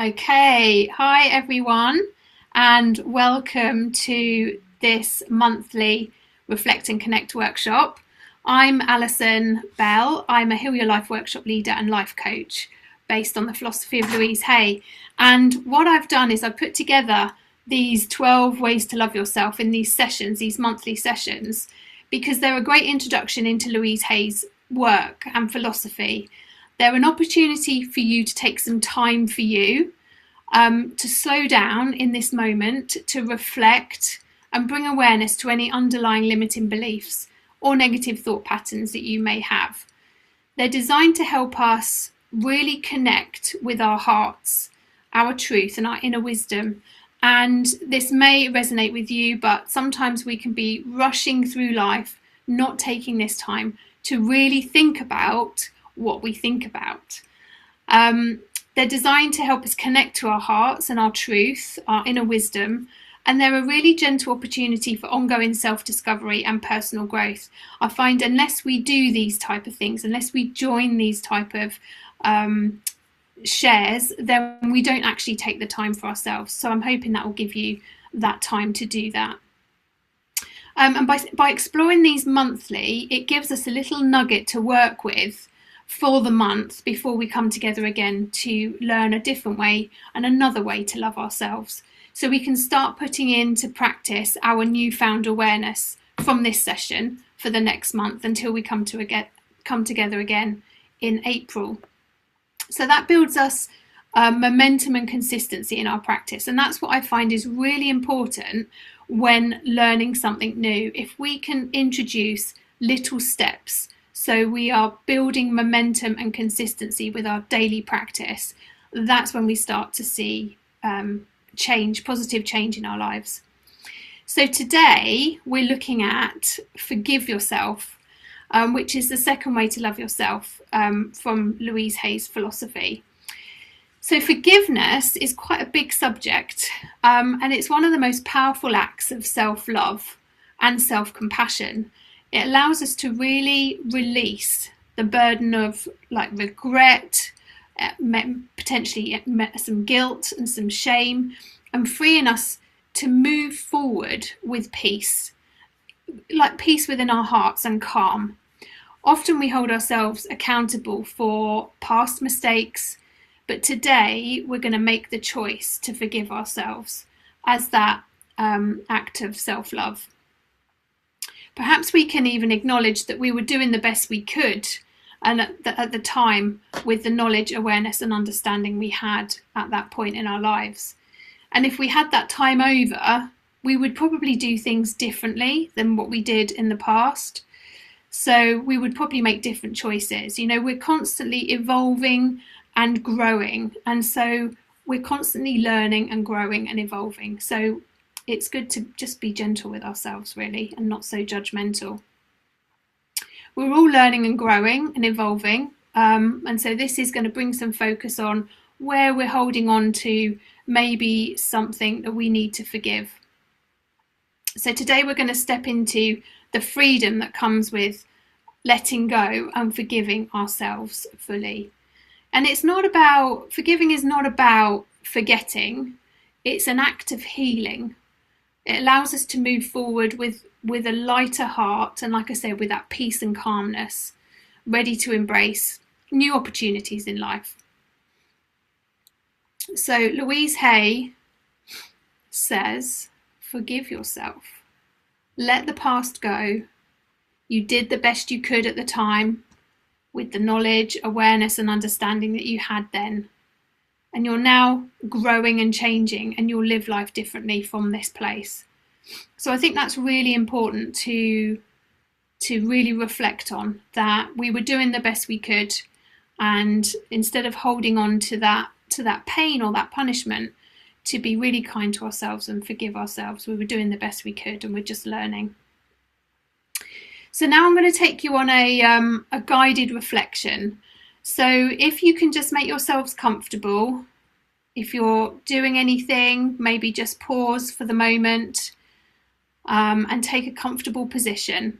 Okay, hi everyone, and welcome to this monthly Reflect and Connect workshop. I'm Alison Bell. I'm a Heal Your Life workshop leader and life coach based on the philosophy of Louise Hay. And what I've done is I've put together these 12 ways to love yourself in these sessions, these monthly sessions, because they're a great introduction into Louise Hay's work and philosophy. They're an opportunity for you to take some time for you, to slow down in this moment, to reflect and bring awareness to any underlying limiting beliefs or negative thought patterns that you may have. They're designed to help us really connect with our hearts, our truth and our inner wisdom. And this may resonate with you, but sometimes we can be rushing through life, not taking this time to really think about what we think about. They're designed to help us connect to our hearts and our truth, our inner wisdom, and they're a really gentle opportunity for ongoing self-discovery and personal growth. I find unless we do these type of things, unless we join these type of shares, then we don't actually take the time for ourselves. So I'm hoping that will give you that time to do that. And by exploring these monthly, it gives us a little nugget to work with for the month before we come together again to learn a different way and another way to love ourselves. So we can start putting into practice our newfound awareness from this session for the next month until we come together again in April. So that builds us momentum and consistency in our practice. And that's what I find is really important when learning something new. If we can introduce little steps, so we are building momentum and consistency with our daily practice, that's when we start to see positive change in our lives. So today we're looking at forgive yourself, which is the second way to love yourself from Louise Hay's philosophy. So forgiveness is quite a big subject, and it's one of the most powerful acts of self-love and self-compassion. It allows us to really release the burden of regret, potentially some guilt and some shame, and freeing us to move forward with peace, like peace within our hearts and calm. Often we hold ourselves accountable for past mistakes, but today we're going to make the choice to forgive ourselves as that act of self-love. Perhaps we can even acknowledge that we were doing the best we could and at the time with the knowledge, awareness and understanding we had at that point in our lives. And if we had that time over, we would probably do things differently than what we did in the past. So we would probably make different choices. You know, we're constantly evolving and growing. And so we're constantly learning and growing and evolving. So it's good to just be gentle with ourselves, really, and not so judgmental. We're all learning and growing and evolving. And so this is going to bring some focus on where we're holding on to maybe something that we need to forgive. So today we're going to step into the freedom that comes with letting go and forgiving ourselves fully. And forgiving is not about forgetting. It's an act of healing. It allows us to move forward with a lighter heart and, like I said, with that peace and calmness, ready to embrace new opportunities in life. So Louise Hay says, forgive yourself. Let the past go. You did the best you could at the time with the knowledge, awareness and understanding that you had then. And you're now growing and changing, and you'll live life differently from this place. So I think that's really important to really reflect on, that we were doing the best we could, and instead of holding on to that pain or that punishment, to be really kind to ourselves and forgive ourselves. We were doing the best we could, and we're just learning. So now I'm going to take you on a guided reflection. So if you can just make yourselves comfortable, if you're doing anything, maybe just pause for the moment and take a comfortable position.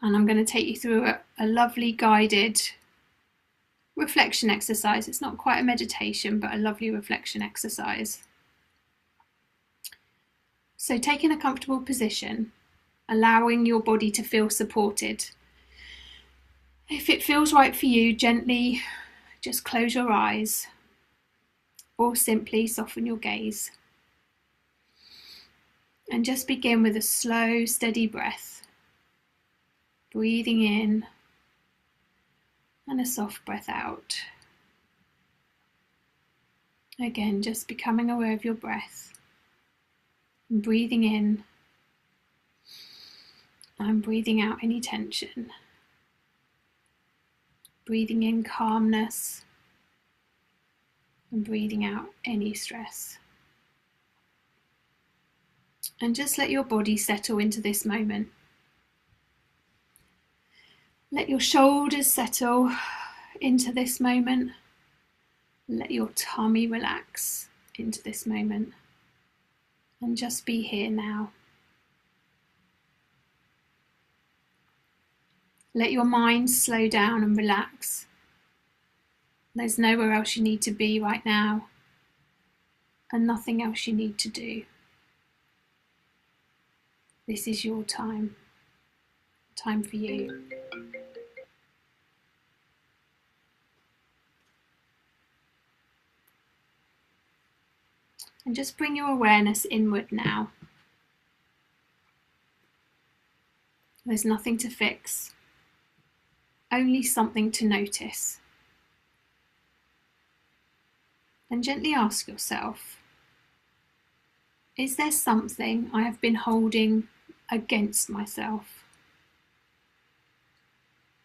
And I'm going to take you through a lovely guided reflection exercise. It's not quite a meditation, but a lovely reflection exercise. So taking a comfortable position, allowing your body to feel supported. If it feels right for you, gently just close your eyes or simply soften your gaze. And just begin with a slow, steady breath. Breathing in and a soft breath out. Again, just becoming aware of your breath. And breathing in and breathing out any tension. Breathing in calmness and breathing out any stress. And just let your body settle into this moment. Let your shoulders settle into this moment. Let your tummy relax into this moment. And just be here now. Let your mind slow down and relax. There's nowhere else you need to be right now, and nothing else you need to do. This is your time for you. And just bring your awareness inward now. There's nothing to fix, only something to notice. And gently ask yourself, is there something I have been holding against myself?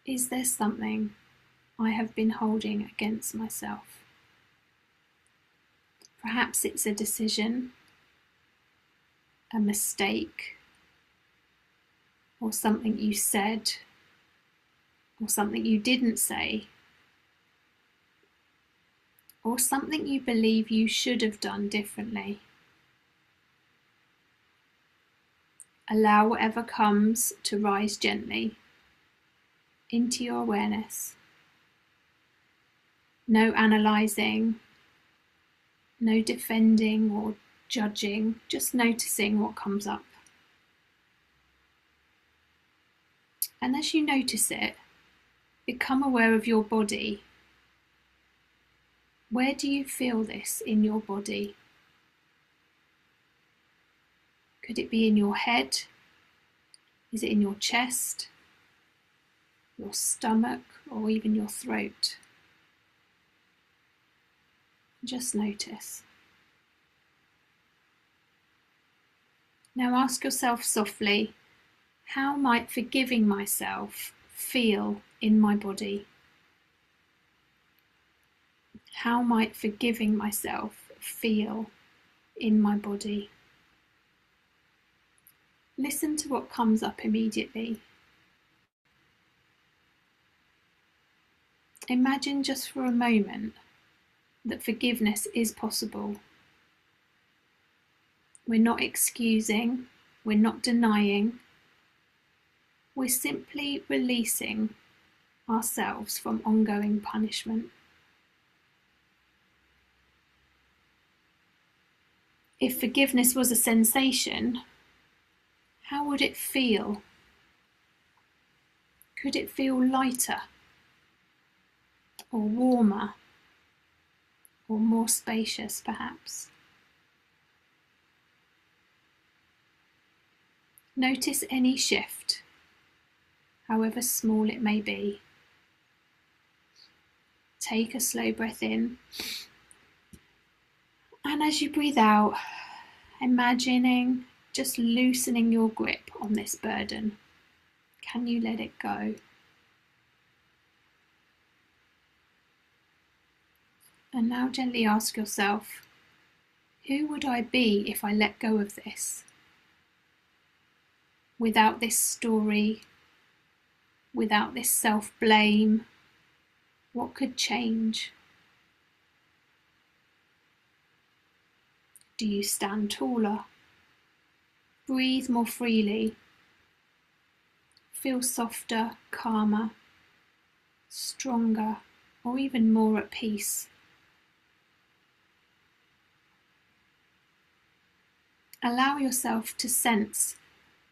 Is there something I have been holding against myself? Perhaps it's a decision, a mistake, or something you said, or something you didn't say, or something you believe you should have done differently. Allow whatever comes to rise gently into your awareness. No analysing, no defending or judging, just noticing what comes up. And as you notice it, become aware of your body. Where do you feel this in your body? Could it be in your head? Is it in your chest, your stomach, or even your throat? Just notice. Now ask yourself softly, how might forgiving myself feel in my body? How might forgiving myself feel in my body? Listen to what comes up immediately. Imagine just for a moment that forgiveness is possible. We're not excusing, we're not denying, we're simply releasing ourselves from ongoing punishment. If forgiveness was a sensation, how would it feel? Could it feel lighter, or warmer, or more spacious perhaps? Notice any shift, however small it may be. Take a slow breath in, and as you breathe out, imagining just loosening your grip on this burden. Can you let it go? And now gently ask yourself, who would I be if I let go of this? Without this story, without this self-blame, what could change? Do you stand taller? Breathe more freely. Feel softer, calmer, stronger, or even more at peace. Allow yourself to sense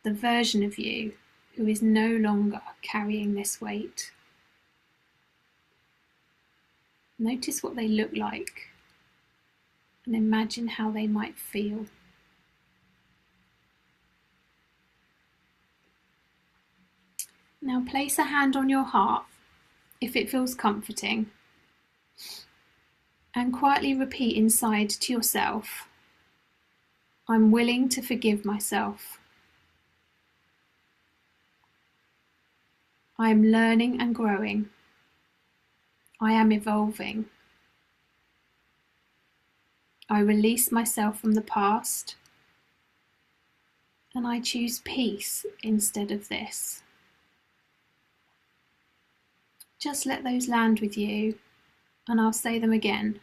the version of you who is no longer carrying this weight. Notice what they look like and imagine how they might feel. Now place a hand on your heart if it feels comforting, and quietly repeat inside to yourself, I'm willing to forgive myself. I am learning and growing. I am evolving. I release myself from the past, and I choose peace instead of this. Just let those land with you, and I'll say them again.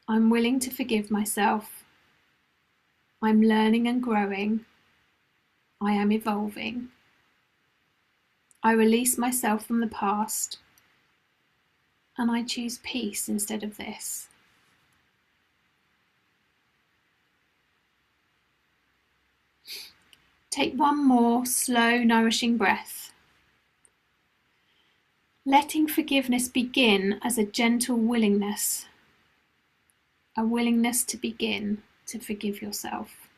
I'm willing to forgive myself. I'm learning and growing. I am evolving. I release myself from the past, and I choose peace instead of this. Take one more slow, nourishing breath, letting forgiveness begin as a gentle willingness, a willingness to begin to forgive yourself.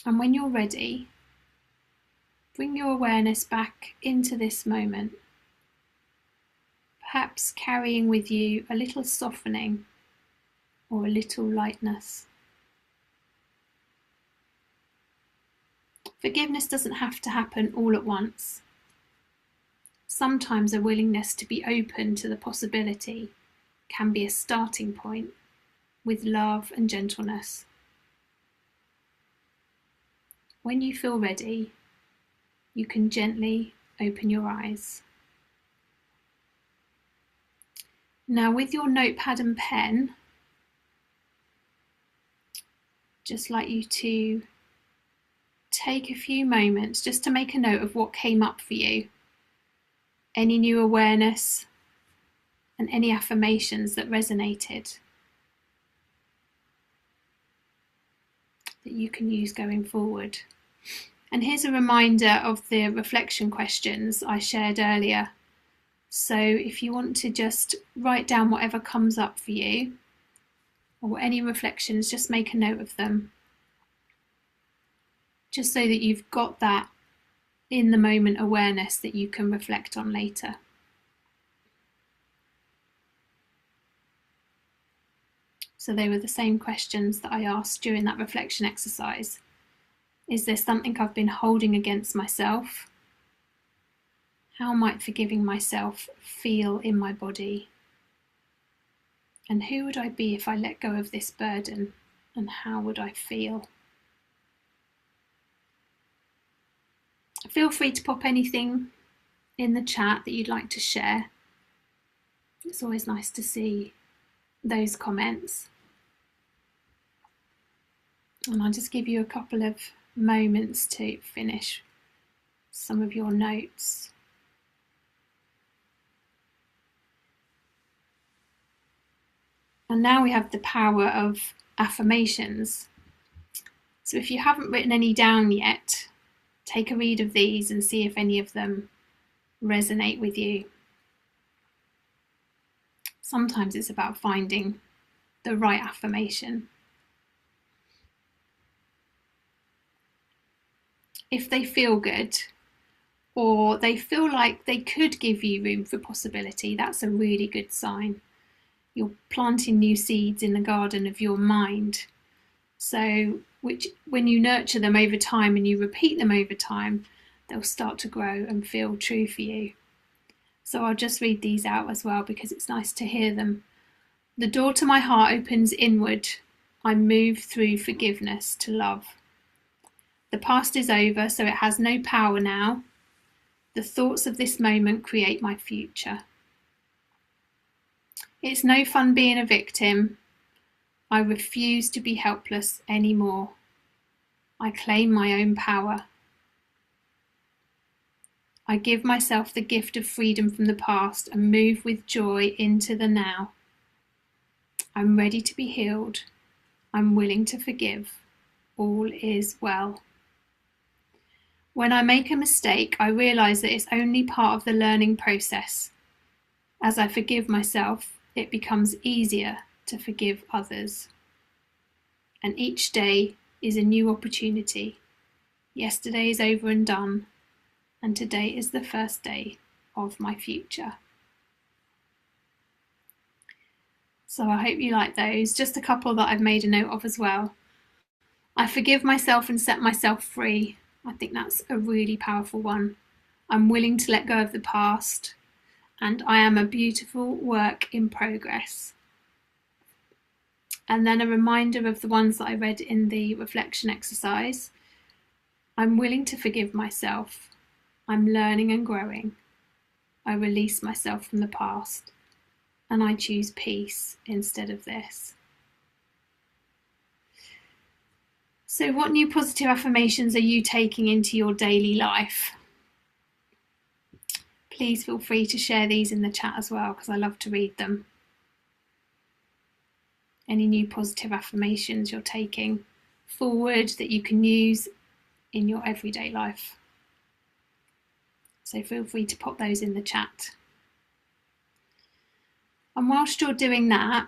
And when you're ready, bring your awareness back into this moment, perhaps carrying with you a little softening or a little lightness. Forgiveness doesn't have to happen all at once. Sometimes a willingness to be open to the possibility can be a starting point with love and gentleness. When you feel ready, you can gently open your eyes. Now with your notepad and pen, just like you to take a few moments just to make a note of what came up for you, any new awareness and any affirmations that resonated that you can use going forward. And here's a reminder of the reflection questions I shared earlier. So if you want to just write down whatever comes up for you, or any reflections, just make a note of them, just so that you've got that in the moment awareness that you can reflect on later. So they were the same questions that I asked during that reflection exercise. Is there something I've been holding against myself? How might forgiving myself feel in my body? And who would I be if I let go of this burden? And how would I feel? Feel free to pop anything in the chat that you'd like to share. It's always nice to see those comments. And I'll just give you a couple of moments to finish some of your notes. And now we have the power of affirmations. So if you haven't written any down yet, take a read of these and see if any of them resonate with you. Sometimes it's about finding the right affirmation. If they feel good, or they feel like they could give you room for possibility, that's a really good sign. You're planting new seeds in the garden of your mind. So when you nurture them over time and you repeat them over time, they'll start to grow and feel true for you. So I'll just read these out as well because it's nice to hear them. The door to my heart opens inward. I move through forgiveness to love. The past is over, so it has no power now. The thoughts of this moment create my future. It's no fun being a victim. I refuse to be helpless anymore. I claim my own power. I give myself the gift of freedom from the past and move with joy into the now. I'm ready to be healed. I'm willing to forgive. All is well. When I make a mistake, I realise that it's only part of the learning process. As I forgive myself, it becomes easier to forgive others. And each day is a new opportunity. Yesterday is over and done, and today is the first day of my future. So I hope you like those. Just a couple that I've made a note of as well. I forgive myself and set myself free. I think that's a really powerful one. I'm willing to let go of the past, and I am a beautiful work in progress. And then a reminder of the ones that I read in the reflection exercise. I'm willing to forgive myself. I'm learning and growing. I release myself from the past, and I choose peace instead of this. So what new positive affirmations are you taking into your daily life? Please feel free to share these in the chat as well, because I love to read them. Any new positive affirmations you're taking forward that you can use in your everyday life. So feel free to pop those in the chat. And whilst you're doing that,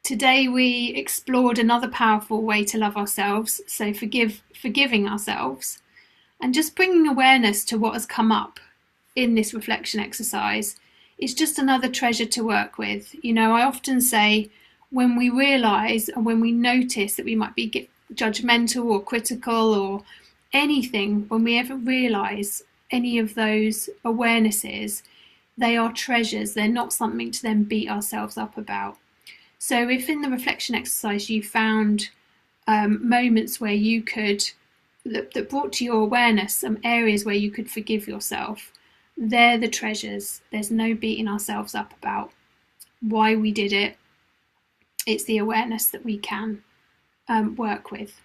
today we explored another powerful way to love ourselves, so forgiving ourselves, and just bringing awareness to what has come up in this reflection exercise is just another treasure to work with. You know, I often say when we realise and when we notice that we might be judgmental or critical or anything, when we ever realise any of those awarenesses, they are treasures. They're not something to then beat ourselves up about. So if in the reflection exercise you found moments where you could, that brought to your awareness some areas where you could forgive yourself, they're the treasures. There's no beating ourselves up about why we did it. It's the awareness that we can work with.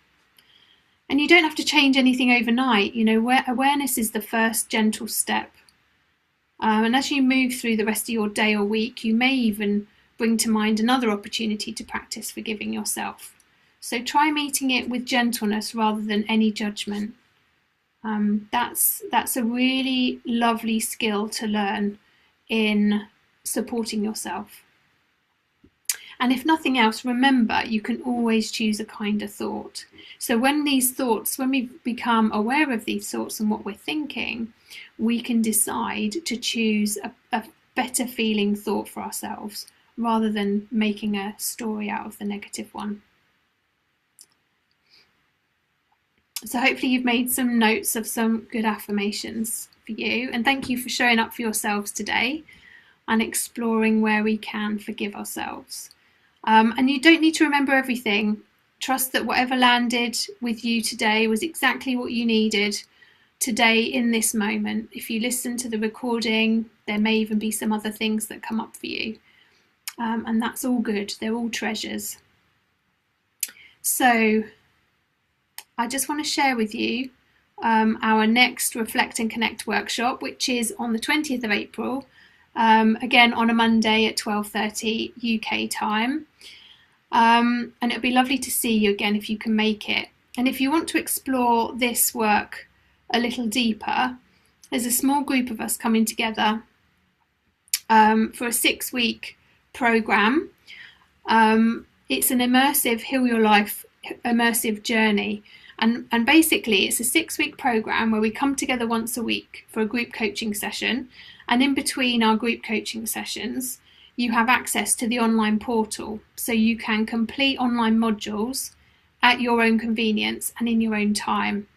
And you don't have to change anything overnight. You know, where awareness is the first gentle step. And as you move through the rest of your day or week, you may even bring to mind another opportunity to practice forgiving yourself. So try meeting it with gentleness rather than any judgment. That's a really lovely skill to learn in supporting yourself. And if nothing else, remember you can always choose a kinder thought. So when we become aware of these thoughts and what we're thinking, we can decide to choose a better feeling thought for ourselves rather than making a story out of the negative one. So hopefully you've made some notes of some good affirmations for you, and thank you for showing up for yourselves today and exploring where we can forgive ourselves. And you don't need to remember everything. Trust that whatever landed with you today was exactly what you needed today in this moment. If you listen to the recording, there may even be some other things that come up for you. And that's all good. They're all treasures. So I just want to share with you our next Reflect and Connect workshop, which is on the 20th of April, again on a Monday at 12:30 UK time. And it'll be lovely to see you again if you can make it. And if you want to explore this work a little deeper, there's a small group of us coming together for a 6-week program. It's an immersive Heal Your Life immersive journey, and basically it's a 6-week program where we come together once a week for a group coaching session, and in between our group coaching sessions you have access to the online portal, so you can complete online modules at your own convenience and in your own time.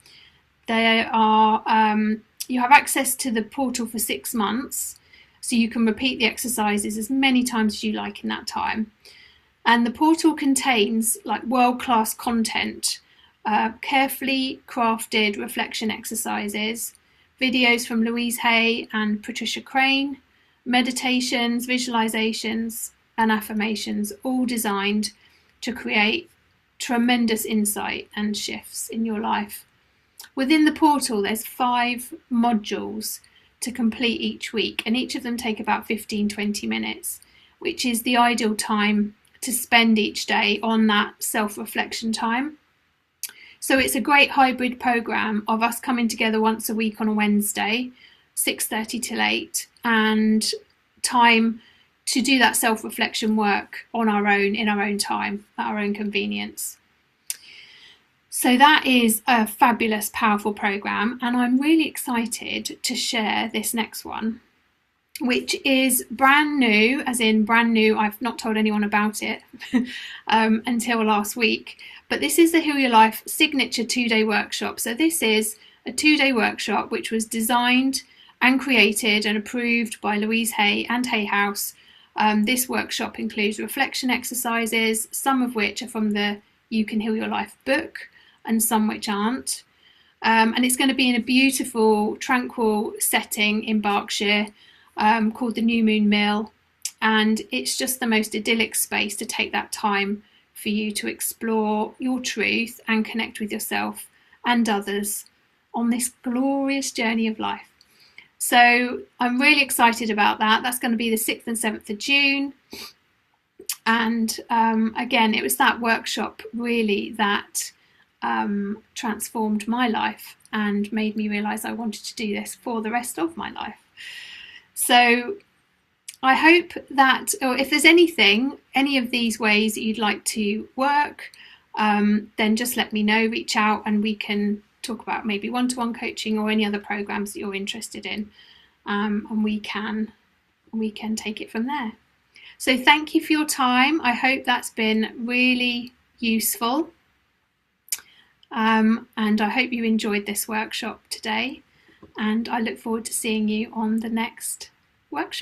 You have access to the portal for 6 months, so you can repeat the exercises as many times as you like in that time. And the portal contains like world-class content, carefully crafted reflection exercises, videos from Louise Hay and Patricia Crane, meditations, visualizations, and affirmations, all designed to create tremendous insight and shifts in your life. Within the portal, there's 5 modules to complete each week, and each of them take about 15-20 minutes, which is the ideal time to spend each day on that self-reflection time. So it's a great hybrid programme of us coming together once a week on a Wednesday, 6:30 till 8, and time to do that self-reflection work on our own, in our own time, at our own convenience. So that is a fabulous, powerful programme, and I'm really excited to share this next one, which is brand new, as in brand new. I've not told anyone about it until last week, but this is the Heal Your Life signature 2-day workshop. So this is a 2-day workshop which was designed and created and approved by Louise Hay and Hay House. This workshop includes reflection exercises, some of which are from the You Can Heal Your Life book, and some which aren't. And it's going to be in a beautiful, tranquil setting in Berkshire called the New Moon Mill. And it's just the most idyllic space to take that time for you to explore your truth and connect with yourself and others on this glorious journey of life. So I'm really excited about that. That's going to be the 6th and 7th of June. And again, it was that workshop really that transformed my life and made me realise I wanted to do this for the rest of my life. So I hope that, or if there's any of these ways that you'd like to work, then just let me know, reach out, and we can talk about maybe one-to-one coaching or any other programs that you're interested in, and we can take it from there. So thank you for your time. I hope that's been really useful. And I hope you enjoyed this workshop today, and I look forward to seeing you on the next workshop.